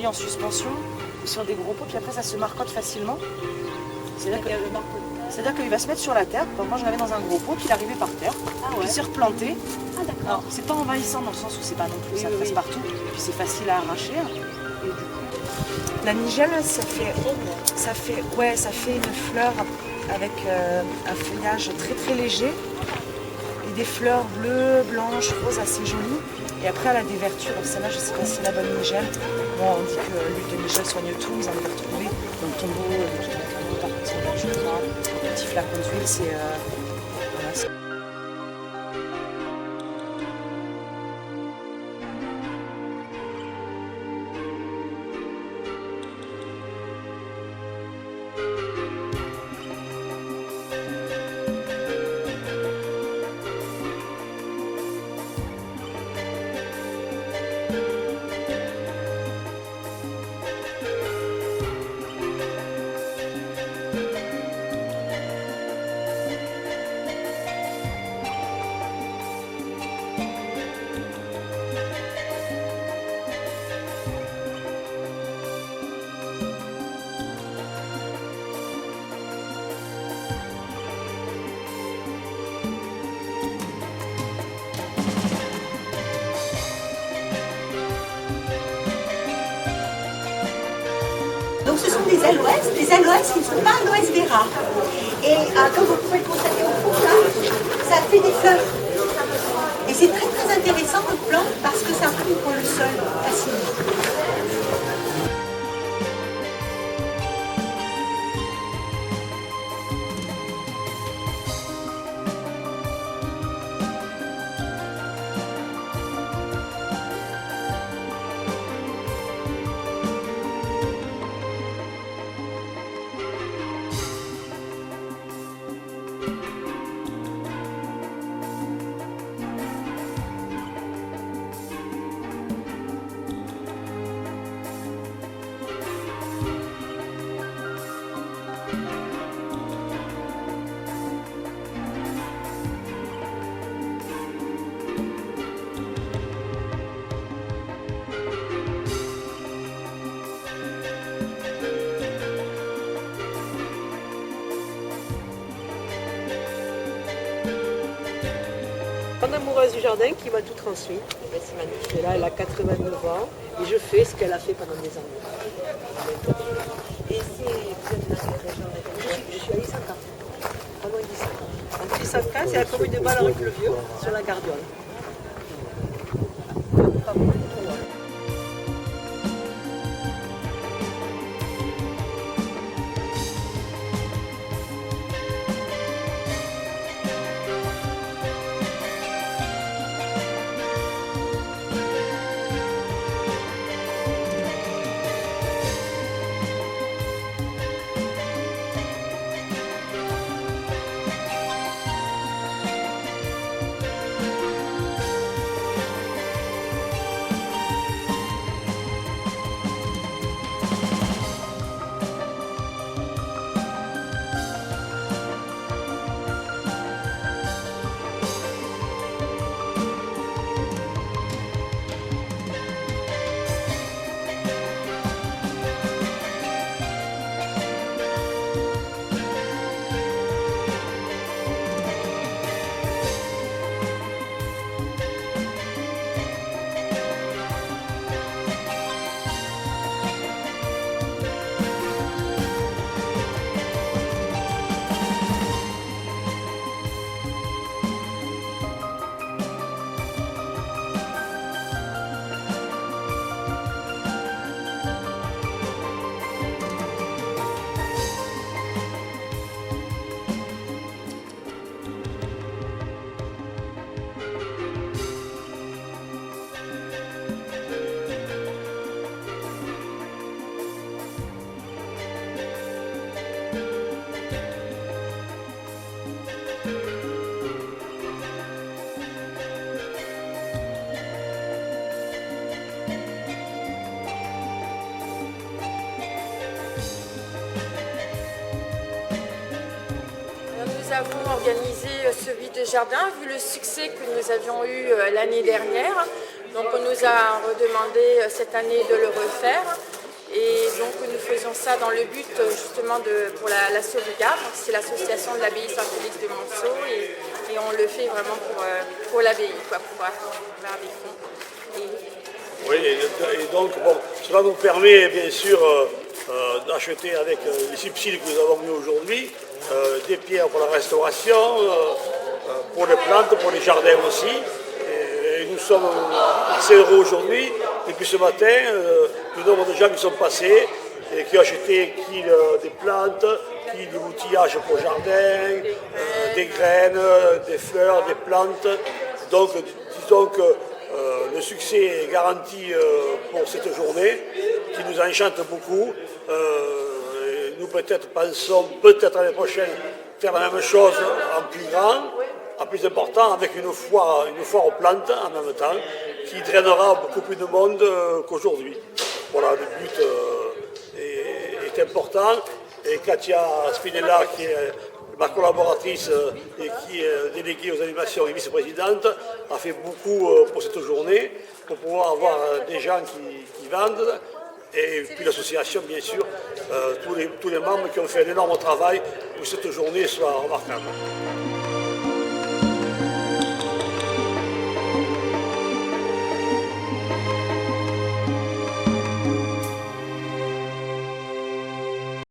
joli en suspension ou sur des gros pots, puis après ça se marcotte facilement. C'est-à-dire qu'il va se mettre sur la terre. Donc moi j'en avais dans un gros pot, puis il arrivait par terre, puis il s'est replanté. Ah d'accord. Alors c'est pas envahissant dans le sens où c'est pas non plus, ça presse partout, puis c'est facile à arracher. Et du coup, la nigelle, ça fait une fleur avec un feuillage très très léger et des fleurs bleues, blanches, roses assez jolies. Et après elle a des vertus, donc celle-là je sais pas si c'est la bonne nigelle. Bon, on dit que l'huile de nigelle soigne tout, vous allez les retrouver dans le tombeau, par contre, je crois, un petit flacon d'huile, c'est... voilà, Donc ce sont des aloès qui ne sont pas aloès vera. Et comme vous pouvez le constater au fond, là, ça fait des fleurs. Et c'est très très intéressant comme plante parce que ça couvre le sol facilement. Grande amoureuse du jardin qui m'a tout transmis. C'est magnifique. Là, elle a 89 ans et je fais ce qu'elle a fait pendant des années. Et c'est vous êtes dans quelle région? Je suis à Issaka. Pas loin d'Issaka. Entre Issaka, c'est la commune de Ballaruc-le-Vieux, sur la Gardiole. Pas beaucoup trop loin. Nous avons organisé ce vide jardin vu le succès que nous avions eu l'année dernière. Donc on nous a redemandé cette année de le refaire. Et donc nous faisons ça dans le but justement pour la sauvegarde. C'est l'association de l'abbaye Saint-Félix de Monceau et on le fait vraiment pour l'abbaye, pour faire des fonds. Oui, et donc bon, cela nous permet bien sûr d'acheter avec les subsides que nous avons mis aujourd'hui, des pierres pour la restauration, pour les plantes, pour les jardins aussi. Et nous sommes assez heureux aujourd'hui. Depuis ce matin, le nombre de gens qui sont passés et qui ont acheté des plantes, de l'outillage pour le jardin, des graines, des fleurs, des plantes. Donc disons que le succès est garanti pour cette journée qui nous enchante beaucoup. Nous peut-être pensons l'année prochaine faire la même chose en plus grand, en plus important, avec une foire aux plantes en même temps, qui drainera beaucoup plus de monde qu'aujourd'hui. Voilà, le but est important. Et Katia Spinella, qui est ma collaboratrice et qui est déléguée aux animations et vice-présidente, a fait beaucoup pour cette journée, pour pouvoir avoir des gens qui vendent. Et puis l'association, bien sûr, tous les membres qui ont fait un énorme travail pour que cette journée soit remarquable.